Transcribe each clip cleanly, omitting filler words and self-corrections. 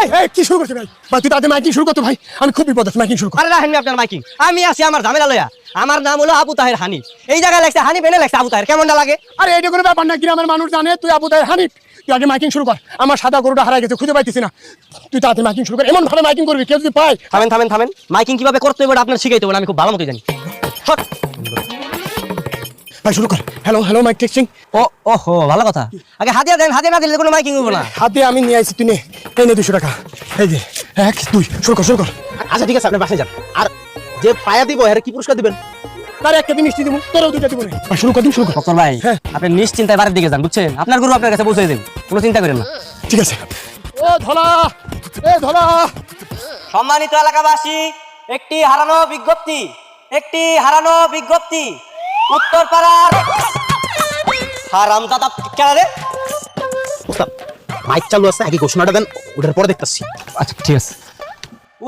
এই কি শুরু করছিস ভাই? ভাই তুই তাদের মাইকিং শুরু করতো ভাই, আমি খুব বিপদ আছি, মাইকিং শুরু কর। আরে রাখেন আপনার মাইকিং, আমি আছি আমার ঝামেলা লইয়া। আমার নাম হলো আবু তাহের হানিফ। এই জায়গায় লেখছে হানিফ, এনে লেখছে আবু তাহের। কেমনটা লাগে? আরে এটা কোনো ব্যাপার না, গ্রামের মানুষ জানে তুই আবু তাহের হানিফ। তুই আগে মাইকিং শুরু কর, আমার সাদা গরুটা হারাই গেছে, খুঁজে পাইতেছি না। তুই তাদের মাইকিং শুরু কর, এমন ভাবে মাইকিং করবি কেউ যদি পায়। থামেন থামেন থামেন, মাইকিং কিভাবে করতে হবে আপনার শিখাইতে হবে, আমি খুব ভালো মতো জানি। সর। ভাই শুরু কর। Hello hello, mike testing. ওহো, ভালো কথা। আগে হাতিয়া দেন, হাতিয়া না দিলে কোনো মাইকিং হবে না। হাতে আমি নিয়ে আসছি, তুই নে। এই নে 200 টাকা। এই যে 1 2 শুরু কর শুরু কর। আচ্ছা ঠিক আছে, আপনি বাসায় যান। আর যে পায়া দিব এর কি পুরস্কার দিবেন? তার একটা দিন মিষ্টি দিব, তোরও দুইটা দিব। ভাই শুরু কর, দিন শুরু কর। ডক্টর ভাই, হ্যাঁ। আপনি নিশ্চিন্তায় বাড়ির দিকে যান, বুঝছেন? আপনার গরু আপনার কাছে পৌঁছে দেবেন, কোনো চিন্তা করেন না। ঠিক আছে। ও ধলা, এ ধলা। সম্মানিত এলাকাবাসী, একটি হারানো বিজ্ঞপ্তি, একটি হারানো বিজ্ঞপ্তি। উত্তরপাড়ার হারামজাদা কেন রে? ওস্তাদ, মাইক চালু আছে, আগে ঘোষণাটা দেন, ওটার পরে দেখতাছি। আচ্ছা ঠিক আছে।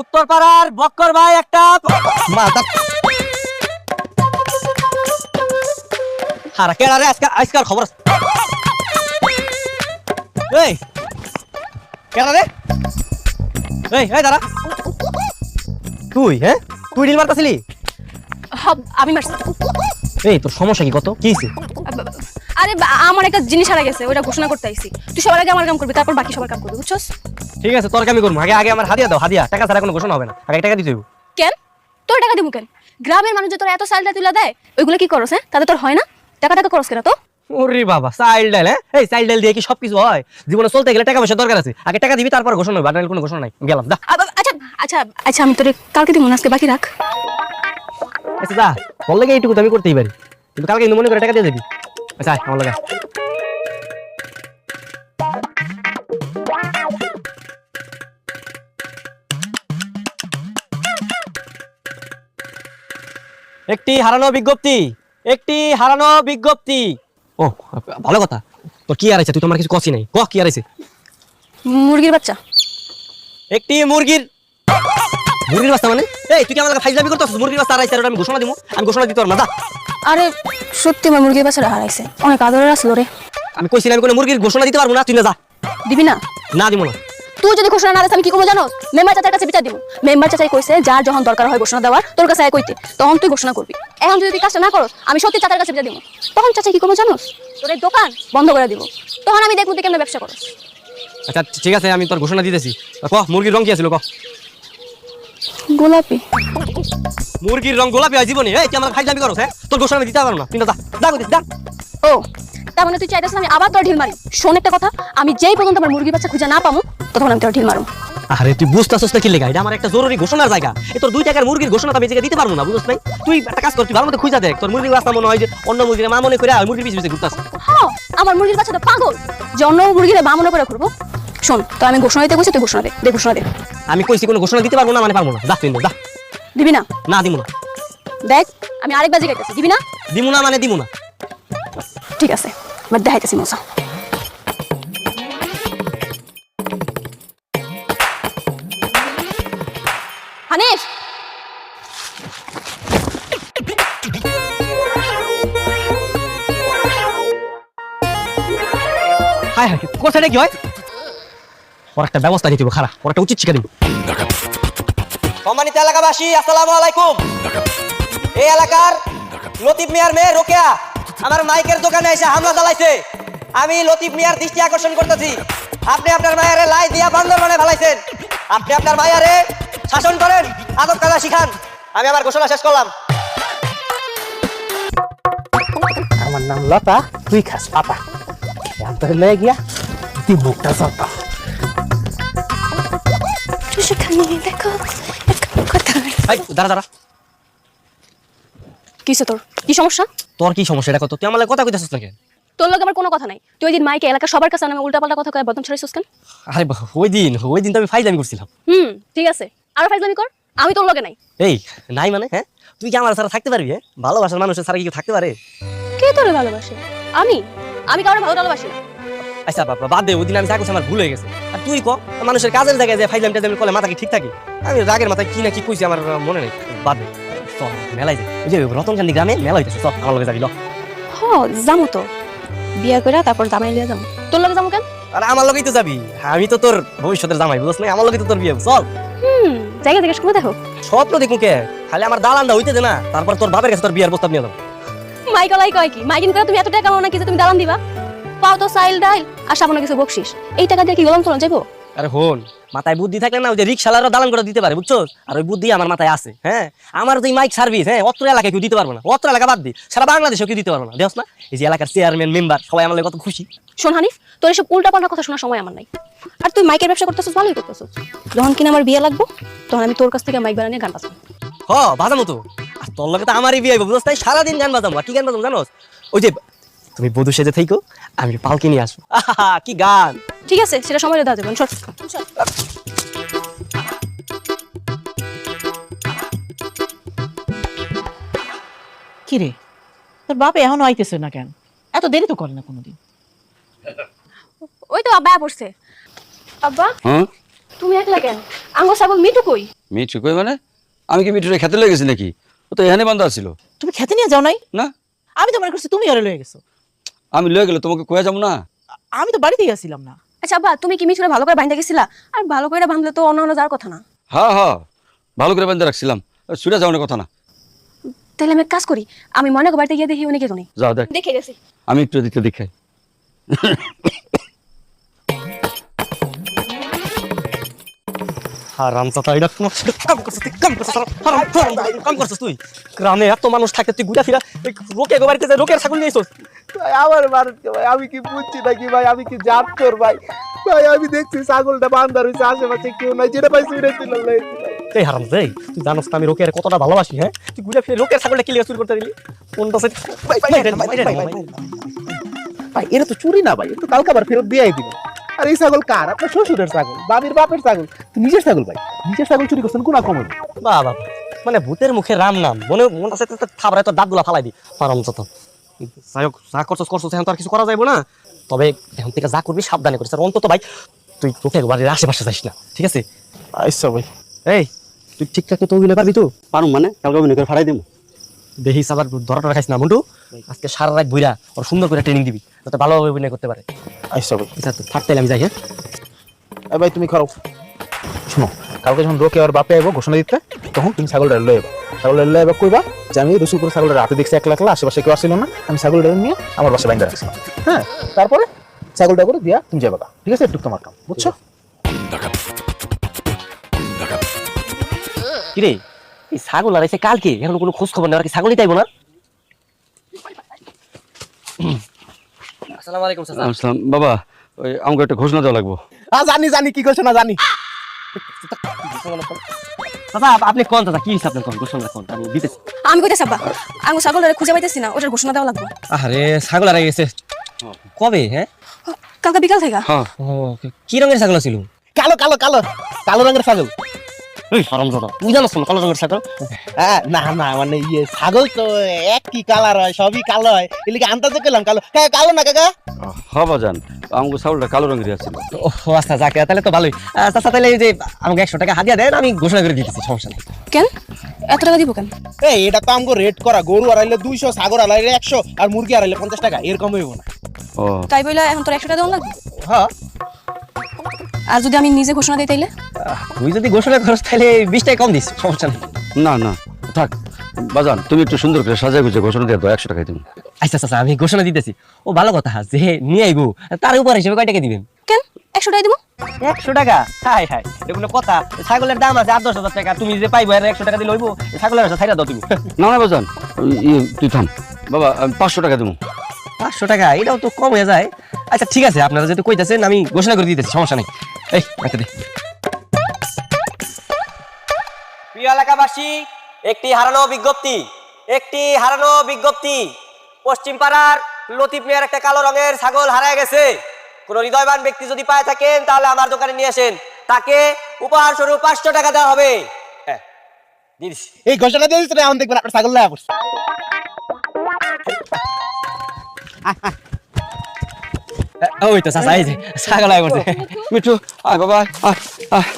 উত্তরপাড়ার বক্কর ভাই একটা মাথা হারা কেন রে? আজকাল খবর আছে। এই কেন রে? এই দাঁড়া। তুই তুই ডিল মারতাছিলি? আমি মারছি। এই তোর সমস্যা কি? কত কি হইছে? আরে আমার একটা জিনিস হারা গেছে, ওটা ঘোষণা করতে আইছি। তুই সবার আগে আমার কাম করবি, তারপর বাকি সবার কাম করবি, বুঝছস? ঠিক আছে, তোর কামই করবো। আগে আমার হাদিয়া দাও, হাদিয়া। টাকা ছাড়া কোনো ঘোষণা হবে না, আগে টাকা দিতে হইব। কেন তোর টাকা দিব কেন? গ্রামের মানুষ যে তোর এত সাইলটা তুলে দেয়, ওইগুলো কি করছ? তাতে তোর হয় না? টাকা টাকা করছ কেন তো? ওরে বাবা, চাইল্ড ডাল। এই চাইল্ড ডাল দিয়ে কি সবকিছু হয়? জীবনে চলতে গেলে টাকা পয়সা দরকার আছে, আগে টাকা দিবি, তারপর ঘোষণা হবে। আর কোনো ঘোষণা নাই, গেলাম। দা আচ্ছা আচ্ছা আচ্ছা, আমি তোরে কালকে দিব, আজকে বাকি রাখ। আচ্ছা দা, বললে কি এইটুকু তো আমি করতেই পারি, কিন্তু কালকে কিন্তু মনে করে টাকা দিয়ে দিবি। আচ্ছা আমার লাগা। একটি হারানো বিজ্ঞপ্তি, একটি হারানো বিজ্ঞপ্তি। ও ভালো কথা। তোর কি হারাইছে? তুই তো আমার কিছু কষি নাই, কি হারাইছে? মুরগির বাচ্চা। একটি মুরগির বাচ্চা মানে? এই তুই কি আমার ফাইজলামি করতেছিস? মুরগির বাচ্চা হারাইছে আর আমি ঘোষণা দিব? আমি ঘোষণা দিতে পারবো না। আরে সত্যি আমার মুরগির বাচ্চাটা হারাইছে, অনেক আদরের আসলো রে। আমি কইছিলাম আমি কোনো মুরগির ঘোষণা দিতে পারবো না, তুই না যা। দিবি না? না দিব না। তুই যদি ঘোষণা না দিস আমি কি করবো জানো? মেম্বার চাচার কাছে বিচার দিব। মেম্বার চাচাই কইছে যার যখন দরকার হয় ঘোষণা দেওয়ার, তোর কাছে আয় কইতে, তখন তুই ঘোষণা করবি। এখন যদি তুই কাজটা না করস, আমি সত্যি চাচার কাছে বিচার দিব। তখন চাচা কি করবো জানোস? তোর এই দোকান বন্ধ করে দিব। তখন আমি দেখবো তুই কেমন ব্যবসা করস। আচ্ছা ঠিক আছে, আমি তোর ঘোষণা দিতেছি। ক মুরগির রং কি আছিল? ক। গোলাপি। মুরগির রং গোলাপি হয় জীবনে? এই তুই আমার ফাইজলামি করছ? তোর ঘোষণা আমি দিতে পারবো না, তুই না যা। যা কইছিস যা। ও তার মানে তুই চাইতেছিস আমি আবার তোর ঢিল মারি? শোন একটা কথা, আমি যেই পর্যন্ত আমার মুরগির বাচ্চা খুঁজে না পামু, তখন আমি তোর ঢিল মারুম। আরে তুই বুঝতেছিস না কি লেগা? এটা আমার একটা জরুরি ঘোষণার জায়গা। এই তোর 2 টাকার মুরগির ঘোষণা তো আমি দিতে পারবো না, বুঝছ নাই? তুই একটা কাজ কর, তুই ভালো মতো খুঁজা দেখ। তোর মুরগির বাচ্চা মনে হয় যে অন্য মুরগির মা মনে করে মুরগির পিছে পিছে ঘুরতাছে। হ্যাঁ, আমার মুরগির বাচ্চা তো পাগল, যে অন্য মুরগিরে মা মনে করে ঘুরবো। শোন তো, আমি ঘোষণা দিতে কইছি, তুই ঘোষণা দে। ঘোষণা দে। আমি কইছি কোনো ঘোষণা দিতে পারবো না মানে পারবো না। যা তুই যা। দিবি না? না দিব না। দেখ আমি আরেক বাজি গাইতেছি, দিবি না? দিব না মানে দিব না। ঠিক আছে, আমার দেখাইতেছি মজা। হানিফ, হায় হায়, কোথায় কি হয়? ওর একটা ব্যবস্থা নিতে হবে, খারাপ। ওর একটা উচিত শিক্ষা দিব। সম্মানিত এলাকাবাসী, আসসালামু আলাইকুম। এই এলাকার লতিফ মিয়ার মেয়ে রোকেয়া আমার মাইকের দোকানে এসে হামলা চালাইছে। আমি লতিফ মিয়ার দৃষ্টি আকর্ষণ করতেছি, আপনি আপনার মায়ারে লাই দিয়া বান্দরবানে ফেলাইছেন। আপনি আপনার মায়ারে শাসন করেন, আদব কায়দা শিখান। আমি আমার ঘোষণা শেষ করলাম। আমার নাম লতা, তুই খাস পাতা। তোর লয়ে গিয়া তুই মুখটা চলতা। দেখো কথা। দাঁড়া দাঁড়া, কিসে তোর কি সমস্যা? তোর কি সমস্যা? এটা কত? তুই আমার কথা কইতেছিস না কেন? তোর লগে আমার কোনো কথা নাই। তুই ওই দিন মাইকে এলাকা সবার কাছে নামে উল্টাপাল্টা কথা কয়ে বদনাম ছড়াইছিস কেন? আরে ওই দিন তো আমি ফাইজলামি করছিলাম। ঠিক আছে, আরো ফাইজলামি কর, আমি তোর লগে নাই। এই নাই মানে? তুই কি আমার ছাড়া থাকতে পারবি? ভালোবাসার মানুষের ছাড়া কি কেউ থাকতে পারে? কে তোরে ভালোবাসে? আমি কারোর ভালোবাসি না। আচ্ছা বাবা বাদ দে, ওই দিন আমি যা করছি আমার ভুল হয়ে গেছে। আর তুই মানুষের কাজের জায়গায় যে ফাইজলাম টাইজলামি করলে মাথা কি ঠিক থাকে? আমি রাগের মাথায় কি না কি কইছি আমার মনে নেই। বাদ দে, চল মেলায় যাই। ওই যে রতনকান্দি গ্রামে মেলা হইতেছে, চল আমার লগে যাবি। হ যামু তো, বিয়া করে তারপর জামাই লিয়া যাবো। তোর লগে যাবো কেন? আর আমার লগেই তো যাবি, আমি তো তোর ভবিষ্যতের জামাই, বুঝছ না? আমার লগেই তো তোর বিয়ে, চল। জায়গা থেকে শুনে দেখো। স্বপ্ন দেখুন কে, খালি আমার দালানটা হইতে দে না, তারপর তোর বাপের কাছে তোর বিয়ের প্রস্তাব নিয়ে যাবো। মাইকলাই কয় কি, মাইকিং করে তুমি এত টাকা কামাও না কি যে তুমি দালান দিবা? পাও তো সাইল ডাইল আর সামান্য কিছু বকশিস, এই টাকা দিয়ে কি গোলাম চলে যাবো? আরে হন, মাথায় বুদ্ধি থাকলে না ওই যে রিক্সালারও দালান করে দিতে পারে, বুঝছো? আর ওই বুদ্ধি আমার মাথায় আছে। হ্যাঁ, আমার তো এই মাইক সার্ভিস, হ্যাঁ, অত্র এলাকায় কেউ দিতে পারবো না, অত্র এলাকা বাদ দি, সারা বাংলাদেশেও কেউ দিতে পারবো না, দেখছ না? এই যে এলাকার চেয়ারম্যান মেম্বার সবাই আমার লাগে কত খুশি। শোন হানিফ, তোর এসব উল্টাপাল্টা কথা শোনার সময় আমার নাই। আর তুই মাইকের ব্যবসা করতেছিস, ভালোই করতেছিস। যখন কিনা আমার বিয়ে লাগবো তখন আমি তোর কাছ থেকে মাইক বানিয়ে গান বাজাবো। হ, বাজামো তো। আর তোর লগে তো আমারই বিয়ে হইব, বুঝছ? তাই সারাদিন গান বাজাবো। আর কি গান বাজাবো জানোস? ওই যে তুমি বধূ সেজে থেকো, আমি পালকি নিয়ে আসবো। আহা, কি গান! ঠিক আছে, সেটা সময় দেওয়া যাবে। শোন কি রে, তোর বাপ এখনো আইতেছে না কেন? এত দেরি তো করে না কোনোদিন। ওই তো আব্বা পড়ছে। আব্বা, হ্যাঁ তুমি একলা কেন? আঙ্গো ছাগল মিঠু কই? মিঠু কই মানে? আমি কি মিঠুরে খেতে লেগেছি নাকি? ও তো এখানে বান্ধা ছিল। তুমি খেতে নিয়ে যাও নাই? না, আমি তো মনে করছি তুমি ওরে লয়ে গেছো। আমি লয়ে গেলে তোমাকে কয়ে যাবো না? আমি তো বাড়িতেই আসছিলাম না। আচ্ছা আব্বা, তুমি কি মিঠুরে ভালো করে বাঁধতে গেছিলা? আর ভালো করে বাঁধলে তো অন্য অন্য যাওয়ার কথা না। হ্যাঁ হ্যাঁ, ভালো করে বান্ধা রাখছিলাম, ছুটে যাওয়ার কথা না। তাহলে আমি এক কাজ করি, আমি মনে বাড়িতে গিয়ে দেখি উনি কে জানি। যাও দেখ, দেখে গেছি। আমি একটু দিতে দেখাই। হারামজাদা, এটা কোনো কাম করছিস তুই, কাম করছিস, কাম করছিস তুই। গ্রামে এত মানুষ থাকে, তুই ঘুরে ফিরা রোকে বাড়িতে যায়, রোকের ছাগল নিয়ে আইছস। ভাই আমার ভারতকে ভাই, আমি কি বুঝছি নাকি ভাই? আমি কি জাত তোর ভাই? ভাই আমি দেখছি ছাগলটা বান্ধা রয়েছে, আশেপাশে কেউ নাই, যেটা পাইছি ওইটাই তুলে লইছি ভাই। এই হারামজাদা, এই, তুই জানোস না আমি রোকের কতটা ভালোবাসি? হ্যাঁ, তুই ঘুরে ফিরে রোকের ছাগলটা কি লিয়ে চুরি করতে দিলি? কোনটা সে ভাই এটা তো চুরি না ভাই, এটা তো কালকে আবার ফেরত দিয়ে দিল। আর এই ছাগল কার? আপনার শ্বশুরের ছাগল, বাবির বাপের ছাগল, তো নিজের ছাগল ভাই। নিজের ছাগল চুরি করছেন কোন কমে? বাবা, মানে ভূতের মুখে রাম নাম মনে মন আছে, খাবারে তো দাঁতগুলা ফালাই দি। হারামজাদা, যাই হোক, যা করছস করছস, এখন তো আর কিছু করা যাইব না। তবে এখন থেকে যা করবি সাবধানে করিস, আর অন্তত ভাই তুই রোকের বাড়ির আশেপাশে যাইস না, ঠিক আছে? আচ্ছা ভাই। এই, তুই ঠিকঠাক তো ওগুলো পারবি তো? পারুম মানে? কালকে আমি করে ফাড়াই দিব। দেখিস আবার ধরাটা খাইস না মন্টু। আজকে সারা রাত বইরা ওর সুন্দর করে ট্রেনিং দিবি, যাতে ভালোভাবে অভিনয় করতে পারে। আচ্ছা ভাই। আচ্ছা, তো থাকতে আমি যাই। হ্যাঁ ভাই তুমি খাও। শোনো, কালকে যখন রোকে আর বাপে আইবো ঘোষণা দিতে, তখন তুমি ছাগলটা লয়ে যাবো। ছাগলটা লয়ে যাবো কইবা যে আমি রসুলপুর ছাগলটা রাতে দেখছি একলা একলা, আশেপাশে কেউ আসছিল না, আমি ছাগলটা নিয়ে আমার বাসায় বাইন্দা রাখছিলাম। হ্যাঁ, তারপরে ছাগলটা করে দিয়া তুমি যাবে, ঠিক আছে? একটু তোমার কাম, বুঝছো? কিরে, এই ছাগল আর এসে কালকে এখন কোনো খোঁজ খবর নেই, আর কি ছাগলই তাইবো না? আসসালামু আলাইকুম চাচা। আসলাম বাবা, ওই আমাকে একটা ঘোষণা দেওয়া লাগবো। জানি জানি কি ঘোষণা জানি। চাচা আপনি কোন চাচা, কি হিসাব কোন ঘোষণা কোন আমি দিতেছি। আমি কইতেছি আব্বা, আঙ্গো ছাগলের খুঁজে পাইতেছি না, ওটার ঘোষণা দেওয়া লাগবে। আরে ছাগল আর গেছে কবে? হ্যাঁ, কালকে বিকাল থেকে। হ্যাঁ, ও কি রঙের ছাগল ছিল? কালো কালো কালো কালো রঙের ছাগল। এই হারামজাদা, তুই জানোস না কালো রঙের ছাগল? না না, মানে ইয়ে ছাগল তো একই কালার হয়, সবই কালো হয়, এলিকে আন্দাজে পেলাম কালো। কালো না কাকা? হবা জান, আমাকে ছাগলটা কালো রঙের আছে। ও আচ্ছা, যাকে তাহলে তো ভালোই। চাচা তাহলে এই যে আমাকে 100 টাকা হাদিয়া দেন, আমি ঘোষণা করে দিতেছি, সমস্যা নেই। কেন এত টাকা দিব কেন? এই এটা তো আমগো রেট করা, গরু আড়াইলে 200, ছাগল আড়াইলে 100, আর মুরগি আড়াইলে 50 টাকা, এর কম হইব না। ও তাই বইলা এখন তোর 100 টাকা দেওয়া লাগবে? হ্যাঁ। আর যদি আমি নিজে ঘোষণা দিই তাইলে? তুই যদি ঘোষণা করিস তাহলে 20 টাকা কম দিস, সমস্যা নেই। না না থাক বাজান, তুমি একটু সুন্দর করে সাজায় গুজে ঘোষণা দিয়ে দাও, 100 টাকা দিন। আচ্ছা চাচা, আমি ঘোষণা দিতেছি। ও ভালো কথা, যে নিয়ে আইবো তার উপর হিসেবে কয় টাকা দিবেন? কেন 100 টাকা দিব? 100 টাকা? হাই হাই, এগুলো কথা। ছাগলের দাম আছে 8-10 হাজার টাকা, তুমি যে পাইবো আর 100 টাকা দিলে হইবো? ছাগলের আছে ছাইরা দাও তুমি। না না বাজান, তুই থাম বাবা, আমি 500 টাকা দেবো। 500 টাকা? এটাও তো কম হয়ে যায়। আচ্ছা ঠিক আছে, আপনারা যেহেতু কইতাছেন আমি ঘোষণা করে দিতেছি, সমস্যা নেই। এই রাখতে দে। প্রিয় এলাকাবাসী, একটি হারানো বিজ্ঞপ্তি। পশ্চিম পাড়ার লতিফ মিয়ার একটা কালো রঙের ছাগল হারায় গেছে। কোন হৃদয়বান ব্যক্তি যদি পায় থাকেন তাহলে আমার দোকানে নিয়ে আসেন, তাকে উপহার স্বরূপ 500 টাকা দেওয়া হবে। হ্যাঁ দিস। এই ঘোষণা দিয়ে দিচ্ছেন, এখন দেখবেন আপনার ছাগল লাগা পড়ছে। ওই তো চাচা, এই যে ছাগল আয় বলছে। মিঠু আয় বাবা, আয় আয়।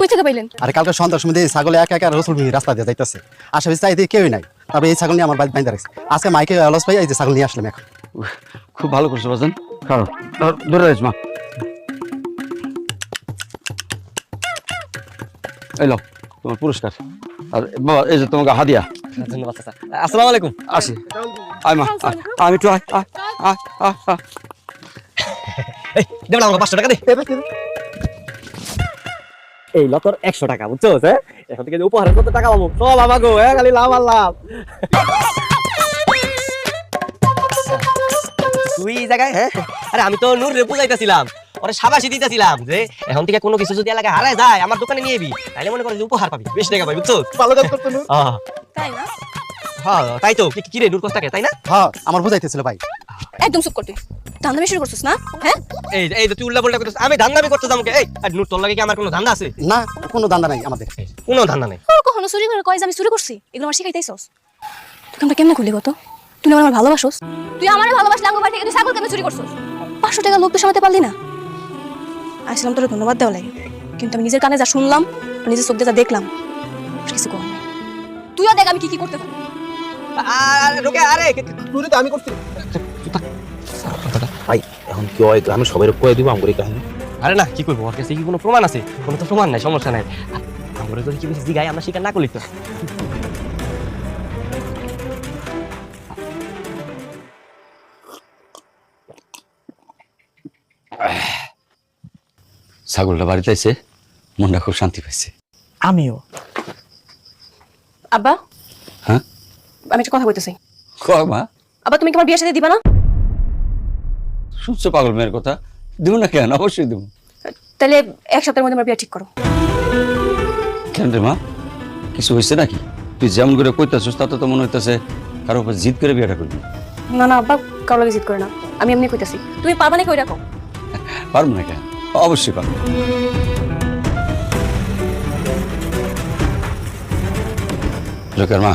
কই থেকে পাইলেন? আরে কালকে সন্ধ্যার সময় দিয়ে ছাগলে একা একা রসুল রাস্তা দিয়ে যাইতেছে, আশেপাশে চাইতে কেউই নাই, তারপরে এই ছাগল নিয়ে আমার বাড়ি বাইন্দা রাখছে। আজকে মাইকে অলস ভাই এই যে ছাগল নিয়ে আসলাম এখন। খুব ভালো করছো বাজান, কারো ধরে রাখিস মা। এই লো তোমার পুরস্কার। আর বাবা এই যে তোমাকে হাদিয়া। ধন্যবাদ চাচা। আসসালামু আলাইকুম। আসি আয় মা আয়, আমি একটু আয় আয় আয় আয় আয়। এই দেব না আমাকে 500 টাকা দে। এই ল তোর 100 টাকা বুঝছো? এখন থেকে যে উপহারের কত টাকা পাবো সব আমাকে খালি লাভ আর লাভ। তুই এই জায়গায় আরে আমি তো নূর রে বুঝাইতেছিলাম, ওরে শাবাশি দিতেছিলাম যে এখন থেকে কোনো কিছু যদি এলাকায় হারায় যায় আমার দোকানে নিয়ে এবি, তাহলে মনে করে যে উপহার পাবি, বেশি টাকা পাবি বুঝছো? ভালো কাজ করতো নূর। তাই না? হ্যাঁ তাই তো। কি রে নূর কস্তাকে তাই না? হ্যাঁ আমার বুঝাইতেছিল ভাই। একদম চুপ করতে। ধান্দামি শুরু করছিস না? হ্যাঁ? এই এই যে তুই উল্টা পাল্টা করতেছিস, আমি ধান্দামি করতেছি আমাকে। এই আর নূর তোর লাগে কি আমার কোনো ধান্দা আছে? না কোনো দান্দা নাই আমাদের। কোনো ধান্দা নেই। তোর কখনো চুরি করে কয় যে আমি চুরি করছি? এগুলো আমার শিখাইতেছস? তুই আমরা কেমনে করলি গত? তুই আমার ভালোবাসোস? তুই আমারে ভালোবাসলে আঙ্গ বাড়ি থেকে তুই ছাগল কেন চুরি করছস? 500 টাকা লোক তো সামলাতে পারলি না। আসলাম তোর ধন্যবাদ দেওয়া লাগে, কিন্তু আমি নিজের কানে যা শুনলাম, নিজের চোখ দিয়ে যা দেখলাম, আর কিছু কম নাই। তুইও দেখ আমি কি কি করতে পারি। আরে রোকে আরে নূরে তো আমি করছি ভাই। এখন কি হয় আমি সবাই কয়ে দিব আমগরি কাহিনী। আরে না কি করবো, ওর কাছে কি কোনো প্রমাণ আছে? কোনো তো প্রমাণ নাই, সমস্যা নাই। আমরা যদি কি বলছি জিগাই আমরা স্বীকার না করলি তো। ছাগলটা বাড়িতে এসে মনটা খুব শান্তি পাইছে। আমিও। আব্বা, হ্যাঁ আমি একটা কথা কইতেছি। কয় মা? আব্বা তুমি কি আমার বিয়ের সাথে দিবা না? শুনছো পাগল মেয়ের কথা? দিব না কেন? অবশ্যই দিব। তাহলে 1 সপ্তাহের মধ্যে আমার বিয়ে ঠিক করো। কেন রে মা, কিছু হয়েছে নাকি? তুই যেমন করে কইতাছিস তাতে তো মনে হইতাছে কারো উপর জিদ করে বিয়েটা করবি। না না আব্বা, কারো লাগে জিদ করে না, আমি এমনি কইতাছি। তুমি পারবা নাকি ওই রাখো? পারবো না কেন? অবশ্যই পারবো। লোকের মা,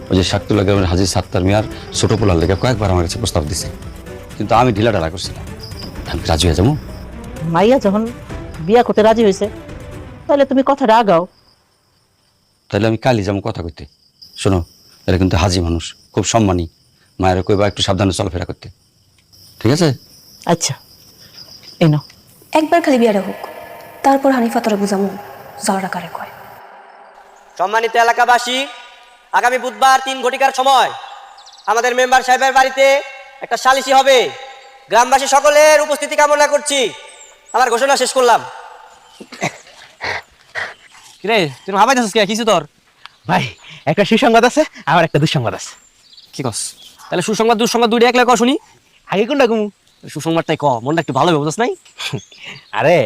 ওই যে শাকতুল্লাহ গ্রামের হাজি সাত্তার মিয়ার ছোট পোলার লেগে কয়েকবার আমার কাছে প্রস্তাব দিছে, কিন্তু আমি ঢিলাঢালা করছিলাম। আমি রাজি হয়ে যাবো। মাইয়া যখন বিয়া করতে রাজি হয়েছে, তাহলে তুমি কথাটা আগাও। তাহলে আমি কালই যাবো কথা কইতে। শোনো, এরা কিন্তু হাজি মানুষ, খুব সম্মানী। মায়ের কইবা একটু সাবধানে চলাফেরা করতে, ঠিক আছে? আচ্ছা এই নাও। একবার খালি বিয়েটা হোক, তারপর হানিফা তোরে বুঝামু যাওয়াটা কারে কয়। সম্মানিত এলাকাবাসী, আগামী বুধবার 3 ঘটিকার সময় আমাদের মেম্বার সাহেবের বাড়িতে একটা সালিশি হবে। গ্রামবাসী সকলের উপস্থিতি কামনা করছি। আমার ঘোষণা শেষ করলাম। কিরে তুই ভাবাইতেছিস কি কিছু তোর? ভাই একটা সুসংবাদ আছে, আমার একটা দুঃসংবাদ আছে। কি কস? তাহলে সুসংবাদ দুঃসংবাদ দুইটা একলা ক শুনি। আগে কোনটা কমু? সুসংবাদটাই ক, মনটা একটু ভালো হবে বুঝছ নাই? আরে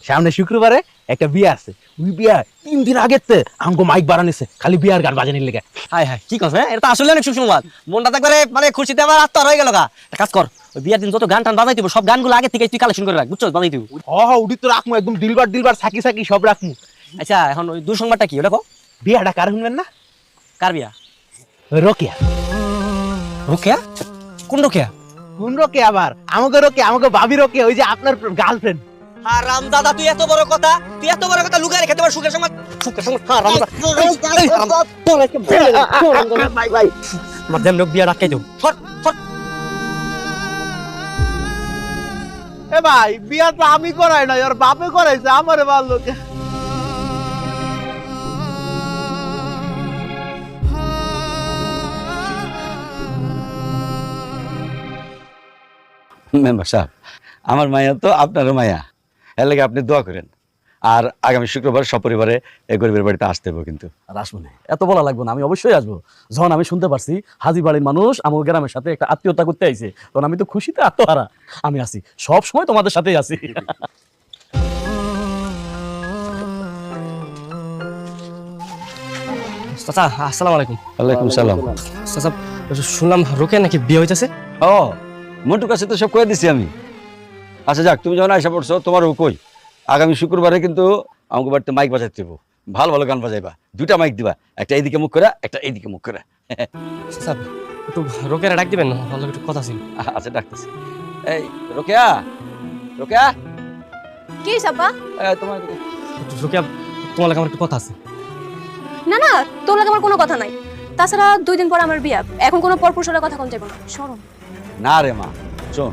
সামনে শুক্রবারে একটা বিয়ে আছে, ওই বিয়া 3 দিন আগের তে আমগো মাইক বাড়ানিছে খালি বিয়ার গান বাজানির লেগে। হায় হায় কি কস? হ্যাঁ এটা তো আসলে অনেক সুসংবাদ। মনটা তো একবারে মানে খুশিতে আমার আত্মা হয়ে গেল গা। একটা কাজ কর, ওই বিয়ার দিন যত গান টান বাজাই দিব সব গানগুলো আগে থেকে তুই কালেকশন করে রাখ, বুঝছস? বাজাই দিব। উডি তো রাখমু একদম দিলবার দিলবার সাকি সাকি সব রাখমু। আচ্ছা এখন ওই দুঃসংবাদটা কি ওটা কো? বিয়াটা কার শুনবেন না? কার বিয়া? রোকেয়া। রোকেয়া? কোন রোকেয়া? কোন রোকেয়া আবার? আমাকে রোকেয়া, আমাকে ভাবি রোকেয়া, ওই যে আপনার গার্লফ্রেন্ড। হারাম দাদা, তুই এত বড় কথা লুকায় রেখে তোমার সুখের সংবাদ হারাম দাদা। ভাই ভাই মাধ্যম লোক বিয়া রাখাই দেব। এ ভাই বিয়া তো আমি করাই না, ওর বাপে করাইছে, আমারে ভালো। মেম্বার সাহেব, আমার মায়া তো আপনারও মায়া, এর লাগে আপনি দোয়া করেন। আর আগামী শুক্রবার সপরিবারে এই গরিবের বাড়িতে আসতে হবে কিন্তু। আর আসবো না, এত বলা লাগবে না, আমি অবশ্যই আসবো। যখন আমি শুনতে পারছি হাজি বাড়ির মানুষ আমার গ্রামের সাথে একটা আত্মীয়তা করতে আইছে, তখন আমি তো খুশিতে আত্মহারা। আমি আছি, সব সময় তোমাদের সাথেই আছি। চাচা আসসালামু আলাইকুম। ওয়ালাইকুম সালাম। চাচা শুনলাম রোকেয়া নাকি বিয়ে হইতেছে? ও মোটুর কাছে তো সব কয়ে দিছি আমি। আচ্ছা যাক, তুমি যখন আইসা পড়ছো তোমারও কই, আগামী শুক্রবারে কিন্তু আমাকে বাড়িতে মাইক বাজাইতে দেবো, ভালো ভালো গান বাজাইবা। 2টা মাইক দিবা, একটা এইদিকে মুখ করে, একটা এইদিকে মুখ করে। চাচা একটু রোকেয়ারে ডাক দিবেন না, ভালো একটু কথা ছিল। আচ্ছা ডাকতেছি। এই রোকেয়া, রোকেয়া, কি সাব্বা? তোমার রোকেয়া তোমার লাগে আমার একটু কথা আছে। না না, তোর লাগে আমার কোনো কথা নাই। তাছাড়া 2 দিন পর আমার বিয়া, এখন কোনো পরপুরুষের কথা কোন যাবে না। শরম। না রে মা, শোন,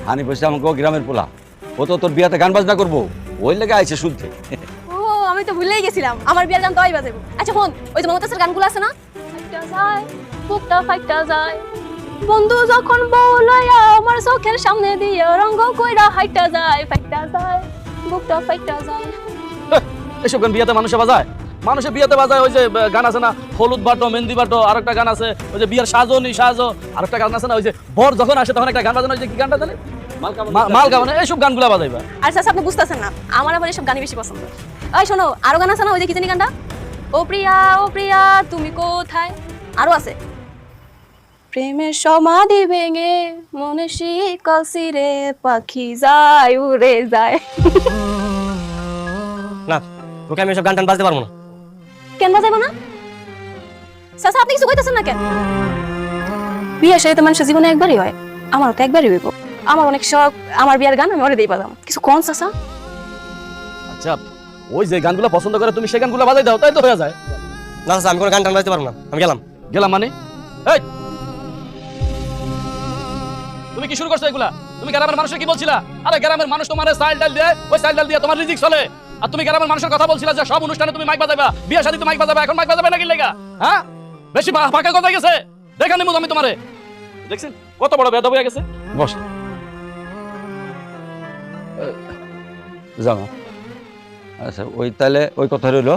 হানি বসে আমাকে গ্রামের পোলা, ও তো তোর বিয়াতে গান বাজনা করবো, ওই লেগে আইছে শুনতে। ও আমি তো ভুলেই গেছিলাম, আমার বিয়ার গান তো আই বাজাবো। আচ্ছা ফোন, ওই যে মমতাজের গানগুলো আছে না, ফাইটা যায় বুকটা ফাইটা যায়, বন্ধু যখন বউ লইয়া আমার চোখের সামনে দিয়ে রঙ্গ কইরা হাইটা যায়, ফাইটা যায় বুকটা ফাইটা যায়। এসব গান বিয়াতে মানুষে বাজায়? মানুষের বিয়াতে বাজায় ওই যে গান আছে না, হলুদ বাটো মেহেন্দি বাটো, আরেকটা গান আছে ওই যে বিয়ার সাজো নি সাজো, আরেকটা গান আছে না ওই যে বর যখন আসে তখন একটা গান বাজানো, ওই যে কি গানটা জানে, মাল গাওয়ানো, এইসব গানগুলা বাজাইবা। আর স্যার আপনি বুঝতেছেন না, আমার আবার এসব গানই বেশি পছন্দ। ওই শোনো, আরো গান আছে না ওই যে কি জানি গানটা, ও প্রিয়া তুমি কোথায়, আরো আছে, প্রেমের সমাধি ভেঙে মনে শিকল ছিঁড়ে পাখি যায় উড়ে যায়। না তোকে আমি এসব গান টান বাজতে পারবো না। কেন বাজাইবো না? চাচা আপনি কিছু কইতেছেন না কেন? বিয়ে সে তো মানুষের জীবনে একবারই হয়, আমারও তো একবারই হইব। আমার অনেক শখ, আমার বিয়ার গান আমি ওরে দেই বাজাম। কিছু কোন চাচা? আচ্ছা ওই যে গানগুলো পছন্দ করে তুমি সেই গানগুলো বাজাই দাও, তাই তো হয়ে যায়। না চাচা, আমি কোনো গান টান বাজতে পারবো না, আমি গেলাম। গেলাম মানে? এই তুমি কি শুরু করছো এগুলা? তুমি গ্রামের মানুষকে কি বলছিলা? আরে গ্রামের মানুষ তোমার স্টাইল ডাল দিয়ে, ওই স্টাইল ডাল দিয়ে তোমার রিজিক চলে। আর তুমি গ্রামের মানুষের কথা বলছিলা যে সব অনুষ্ঠানে তুমি মাইক বাজাইবা, বিয়ে শাদী তুমি মাইক বাজাবা, এখন মাইক বাজাবে নাকি লাগা? হ্যাঁ বেশি ফাঁকা কথা গেছে, দেখা নিমু আমি তোমারে। দেখছেন কত বড় বেদব হয়ে গেছে। বস যাও। আচ্ছা ওই তাহলে ওই কথা রইলো,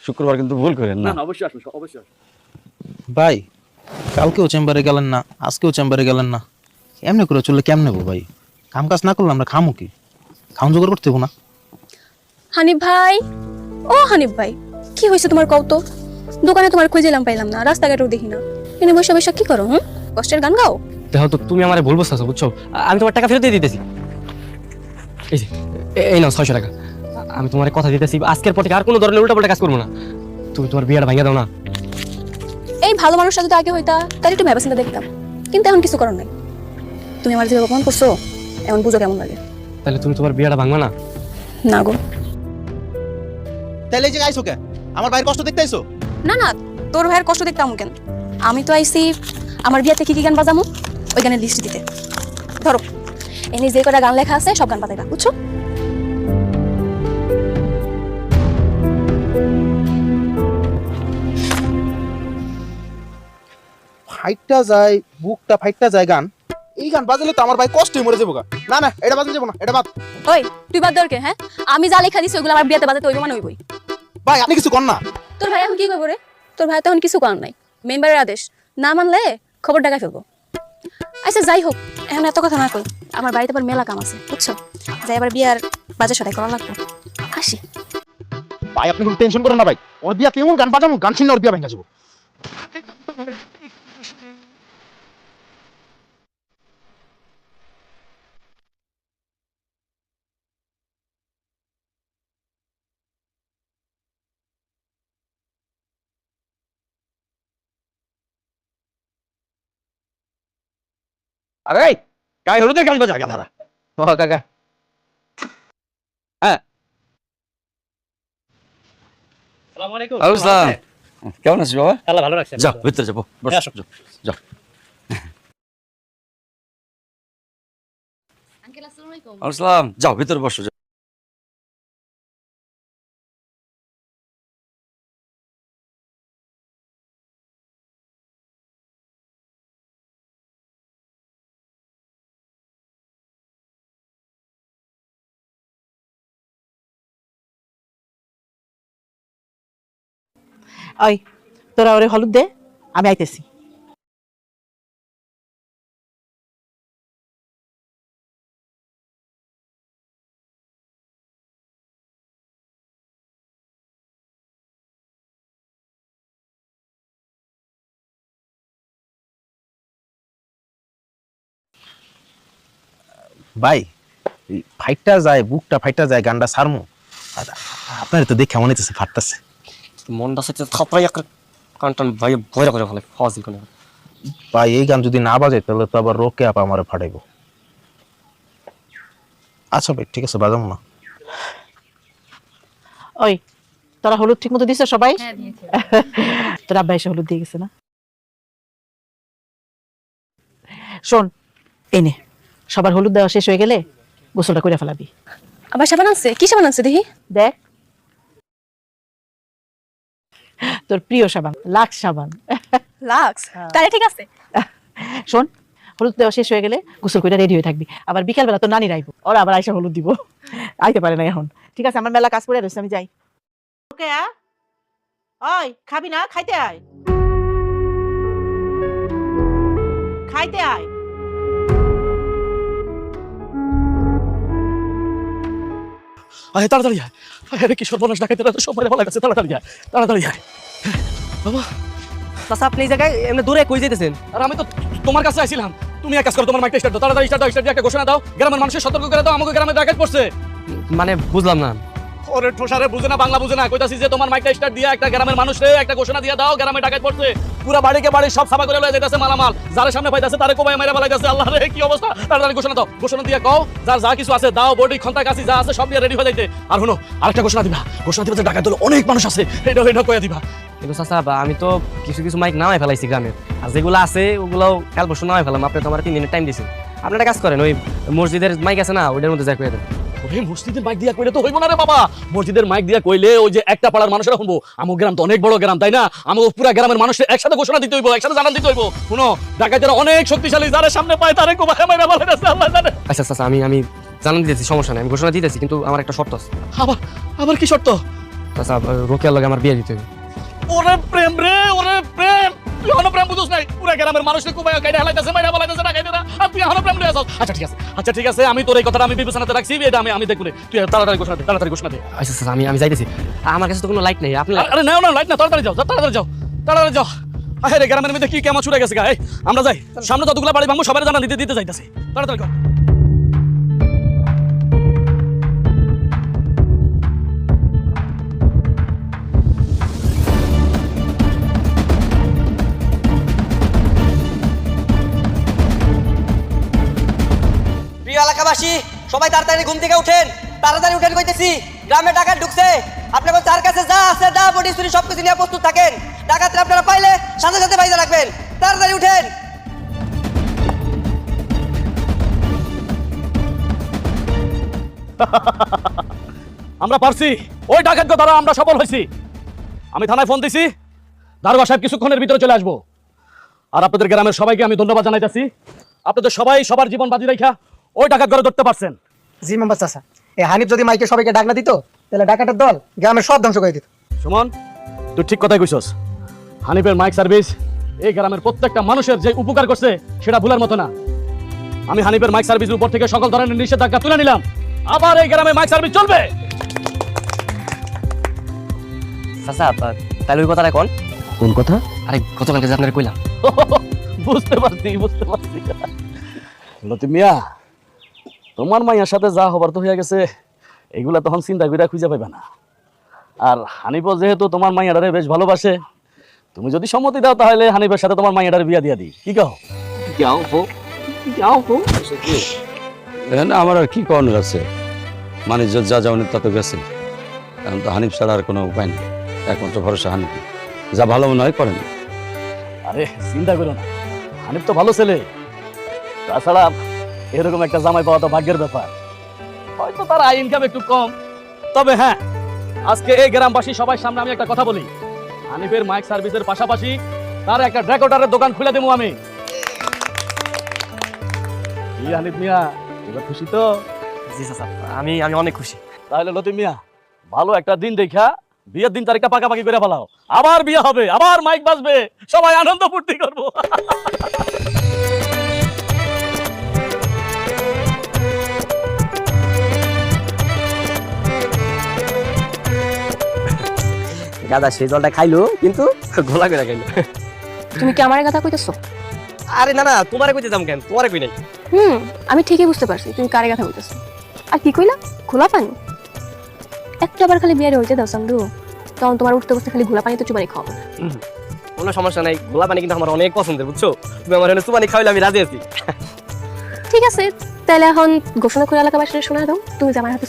শুক্রবার কিন্তু ভুল করেন না। অবশ্যই আসবো, অবশ্যই আসবো। ভাই কালকেও চেম্বারে গেলেন না, আজকেও চেম্বারে গেলেন না, এমনি করে চললে কেমনে নেবো ভাই? কাম কাজ না করলে আমরা খামো কি? খাওন জোগাড় করতে হবো না? হানিফ ভাই, ও হানিফ ভাই, কি হয়েছে তোমার কত? দোকানে তোমার খুঁজেলাম পাইলাম না, রাস্তাঘাটেও দেখি না, এনে বসে বসে কি করো? কষ্টের গান গাও? দেখো তো তুমি আমার ভুল বুঝতেছো, বুঝছো? আমি তোমার টাকা ফেরত দিয়ে দিতেছি। এই যে এই নাও 600 টাকা। আমি তোমার কথা দিতেছি, আজকের পর থেকে আর কোনো ধরনের উল্টাপাল্টা কাজ করবো না। তুমি তোমার বিয়েটা ভাঙিয়ে দাও না। এই ভালো মানুষটা যদি আগে হইতা তাহলে একটু ভেবে চিন্তা দেখতাম, কিন্তু এখন কিছু করার নাই। তুমি আমার যেভাবে অপমান করছো, এমন বুঝো কেমন লাগে? তাহলে তুমি তোমার বিয়েটা ভাঙবা না? না গো, তাহলে এই যে আইসো কে? আমার ভাইয়ের কষ্ট দেখতে আইসো? না না, তোর ভাইয়ের কষ্ট দেখতাম কেন? আমি তো আইছি আমার বিয়েতে কি কি গান বাজামু ওই গানের লিস্ট দিতে। ধরো এনে যে কটা গান লেখা আছে সব গান বাজাইবা, বুঝছো? ফাইটটা যায়, বুকটা ফাইটটা যায় গান, এই গান বাজালে তো আমার ভাই কষ্টই মরে যাবো গা। না না, এটা বাজাতে যাবো না, এটা বাদ। ওই তুই বাদ দরকে, হ্যাঁ আমি যা লেখা দিছি ওইগুলো আমার বিয়েতে বাজাতে হইব মানে হইবই। ভাই আপনি কিছু কর না। তোর ভাই এখন কি করবো রে? তোর ভাই তো এখন কিছু করার নাই, মেম্বারের আদেশ না মানলে খবর ডাকায় ফেলবো। আচ্ছা যাই হোক, এখন এত কথা না কই, আমার বাড়িতে আবার মেলা কাম আছে, বুঝছো? যাই আবার বিয়ার বাজার সদাই করা লাগবে, আসি। ভাই আপনি কোনো টেনশন করেন না ভাই, ওর বিয়া কেমন গান বাজাবো, গান শুনলে ওর বিয়া ভেঙে যাবো। আরে গায়ে হলুদের গান বাজা গাধারা। ও কাকা, হ্যাঁ আসসালামু আলাইকুম। আসসালাম, কেমন আছিস বাবা? আল্লাহ ভালো রাখছে। যাও ভিতরে যাবো, বস, আসো। যাও, যাও। আসসালাম, যাও ভিতরে বসো, যাও। ওই তোরা ওরে হলুদ দে, আমি আইতেছি। ভাই এই ফাইটটা যায়, বুকটা ফাইটটা যায়, গানটা সারমু। আর আপনার তো দেখে মনে হচ্ছে ফাটতেছে। মনটা সাথে থাপড়াই একটা কান্টান ভাই ভয়রা করে ফেলে ফাজিল করে। ভাই এই গান যদি না বাজে তাহলে তো আবার রোকে আপা আমারে ফাটাইবো। আচ্ছা ভাই ঠিক আছে, বাজাবো না। ওই তোরা হলুদ ঠিক মতো দিছে সবাই? তোর আব্বা এসে হলুদ দিয়ে গেছে না? শোন এনে সবার হলুদ দেওয়া শেষ হয়ে গেলে গোসলটা করে ফেলাবি। আবার সাবান আনছে? কি সাবান আনছে দেখি? দেখ, তোর প্রিয় সাবান, লাক্স সাবান। লাক্স? তাহলে ঠিক আছে। শোন, হলুদ দেওয়া শেষ হয়ে গেলে গোসল করে রেডি হয়ে থাকবি। আবার বিকালবেলা তো নানি রাইব, ওরা আবার আইসা হলুদ দিব। আইতে পারে না এখন। ঠিক আছে, আমার মেলা কাজ করে রয়েছে, আমি যাই। ওকে, ওই খাবি না? খাইতে আয়, খাইতে আয়। আয় তাড়াতাড়ি আয়। আরে কি সর্বনাশ, ডাকাতেরা তো সব মেরে ফেলা গেছে, তাড়াতাড়ি আয়, তাড়াতাড়ি আয়। বাবা, চাচা আপনি এই জায়গায় এমনি দূরে কই যেতেছেন? আর আমি তো তোমার কাছে আইছিলাম। তুমি এক কাজ করো, তোমার মাইকটা স্টার্ট দাও, তাড়াতাড়ি স্টার্ট দাও, স্টার্ট দিয়ে একটা ঘোষণা দাও, গ্রামের মানুষের সতর্ক করে দাও, আমাকে গ্রামে ডাকাত পড়ছে। মানে বুঝলাম না। ওরে ঠোসারে বুঝে না, বাংলা বুঝে না, কইতাছি যে তোমার মাইকটা স্টার্ট দিয়ে একটা গ্রামের মানুষে একটা ঘোষণা দিয়ে দাও, গ্রামে ডাকাত পড়ছে। পুরো বাড়িকে বাড়ি সব সাফা করে লয়ে যাইতাছে মালামাল, যার সামনে পাইতাছে তারে কোবাই মেরে ফেলাইতাছে। আল্লাহ রে কি অবস্থা! তাড়াতাড়ি ঘোষণা দাও, ঘোষণা দিয়ে কও যার যা কিছু আছে দাও, বডি খন্তা কাছি যা আছে সব দিয়ে রেডি হয়ে যাইতে। আর হলো আরেকটা ঘোষণা দিবা, ঘোষণা দিবা যে ডাকাত দল অনেক মানুষ আছে, এটা কইয়া দিবা। কিন্তু চাচা আমি তো কিছু কিছু মাইক নামাই ফেলাইছি গ্রামের, আর যেগুলো আছে ওগুলোও কাল পরশু নামাই ফেলাম। আপনি তো আমার 3 দিনের টাইম দিয়েছেন। আপনি একটা কাজ করেন, ওই মসজিদের মাইক আছে না, ওইটার মধ্যে যা করে দেন। ওরে মসজিদের মাইক দিয়া কইলে তো হইব না রে বাবা। মসজিদের মাইক দিয়া কইলে ওই যে একটা পাড়ার মানুষেরা শুনবো। আমার গ্রাম তো অনেক বড় গ্রাম, তাই না? আমাকে পুরা গ্রামের মানুষের একসাথে ঘোষণা দিতে হইব, একসাথে জানান দিতে হইব। শুনো, ডাকাতেরা অনেক শক্তিশালী, যারা সামনে পায় তারে কোবাই মেরে ফেলাইতাছে, আল্লাহ জানে। আচ্ছা চাচা আমি জানান দিতেছি, সমস্যা নেই, আমি ঘোষণা দিতেছি, কিন্তু আমার একটা শর্ত আছে। আবার কি শর্ত? চাচা রোকেয়ার লগে আমার বিয়ে দিতে হবে। ওরে প্রেম রে, ওরে প্রেম! তুই এখনো প্রেম বুঝোস নাই? পুরা গ্রামের মানুষকে কোবাই কাইডা হালাইতাছে, মাইরা বলাইতাছে ডাকাতেরা, আর তুই এখনো প্রেম লইয়া যাস? আচ্ছা ঠিক আছে, আচ্ছা ঠিক আছে, আমি তোর এই কথাটা আমি বিবেচনাতে রাখছি, এটা আমি দেখব রে। তুই তাড়াতাড়ি ঘোষণা দে, তাড়াতাড়ি ঘোষণা দে। আচ্ছা চাচা আমি যাইতেছি, আমার কাছে তো কোনো লাইট নেই। আপনি আরে নাও না, লাইট না, তাড়াতাড়ি যাও, তাড়াতাড়ি যাও, তাড়াতাড়ি যাও। আরে গ্রামের মধ্যে কি কেমন ছুটে গেছে গায়ে। আমরা যাই, সামনে যতগুলা বাড়ি ভাঙবো সবাই জানা দিতে যাইতাছি, তাড়াতাড়ি কর। প্রিয় এলাকাবাসী, সবাই তাড়াতাড়ি ঘুম থেকে উঠেন, তাড়াতাড়ি উঠেন কইতেছি। গ্রামে ডাকাত ঢুকছে, আপনাদের যার কাছে যা আছে দা বডি চুরি সবকিছু নিয়ে প্রস্তুত থাকেন। ডাকাতরা আপনারা পাইলে সাথে সাথে বাইরে রাখবেন, তাড়াতাড়ি উঠেন। আমরা পারছি, ওই ডাকাতকে ধরা আমরা সফল হয়েছি। আমি থানায় ফোন দিছি, দারোগা সাহেব কিছুক্ষণের ভিতরে চলে আসবো। আর আপনাদের গ্রামের সবাইকে আমি ধন্যবাদ জানাইতেছি, আপনাদের সবাই সবার জীবন বাজি রাখা ওই ডাকাত ঘরে ধরতে পারছেন। জি মেম্বার চাচা, এই হানিফ যদি মাইকে সবাইকে ডাক না দিত, তাহলে ডাকাতের দল গ্রামের সব ধ্বংস করে দিত। সুমন, তুই ঠিক কথাই কইছস। হানিফের মাইক সার্ভিস এই গ্রামের প্রত্যেকটা মানুষের যে উপকার করছে সেটা ভুলার মতো না। আমি হানিফের মাইক সার্ভিসের উপর থেকে সকল ধরনের নিষেধাজ্ঞা তুলে নিলাম। আবার এই গ্রামে মাইক সার্ভিস চলবে। চাচা তাহলে ওই কথাটা কোন কোন কথা? আরে গতকালকে যে আপনারা কইলাম। বুঝতে পারছি। লতিফ মিয়া, তোমার মাইয়ার সাথে যা হবার তো হয়ে গেছে, এগুলা তখন চিন্তা করে খুঁজে পাইবা না। আর হানিফও যেহেতু তোমার মাইয়াটারে বেশ ভালোবাসে, তুমি যদি সম্মতি দাও তাহলে হানিফের সাথে তোমার মাইয়াটারে বিয়া দিয়া দিই, কি কও? আমার আর কি করানোর আছে, মানে যা যাওয়ার তা তো গেছে। এখন তো হানিফ ছাড়া আর কোনো উপায় নেই, একমাত্র ভরসা হানিফ, যা ভালো মনে হয় করেন। আরে চিন্তা করো না, হানিফ তো ভালো ছেলে। তাছাড়া এরকম একটা জামাই পাওয়া তো ভাগ্যের ব্যাপার। হয়তো তার আয় ইনকাম একটু কম, তবে হ্যাঁ, আজকে এই গ্রামবাসী সবাই সামনে আমি একটা কথা বলি, হানিফের মাইক সার্ভিসের পাশাপাশি তার একটা ড্রেকর্ডারের দোকান খুলে দেবো আমি। কি হানিফ মিয়া, এবার খুশি তো? জি চাচা আমি অনেক খুশি। তাহলে লতিফ মিয়া, ভালো একটা দিন দেখা বিয়ের দিন তারিখটা পাকাপাকি করে ফেলাও। আবার বিয়ে হবে, আবার মাইক বাজবে, সবাই আনন্দ ফুর্তি করবো। দাদা সেই জলটা খাইলো, কিন্তু গোলা করে খাইলো। তুমি কি আমার কথা কইতেছো? আরে না তোমারে কইতে যাম কেন, তোমারে কই নাই। আমি ঠিকই বুঝতে পারছি তুমি কারে কথা বলতেছো। আর কি কইলা? খোলা পানি? একটা বার খালি বিয়ারে হইতে দাও সামদু, তখন তোমার উঠতে বসতে খালি ঘোলা পানি তো চুবানি খাওয়াবো। কোনো সমস্যা নাই, গোলা পানি কিন্তু আমার অনেক পছন্দের, বুঝছো? তুমি আমার এনে চুবানি খাইলে আমি রাজি আছি। ঠিক আছে, তাহলে এখন ঘোষণা করে এলাকাবাসীরা শোনা দাও, তুমি যে আমার হাতে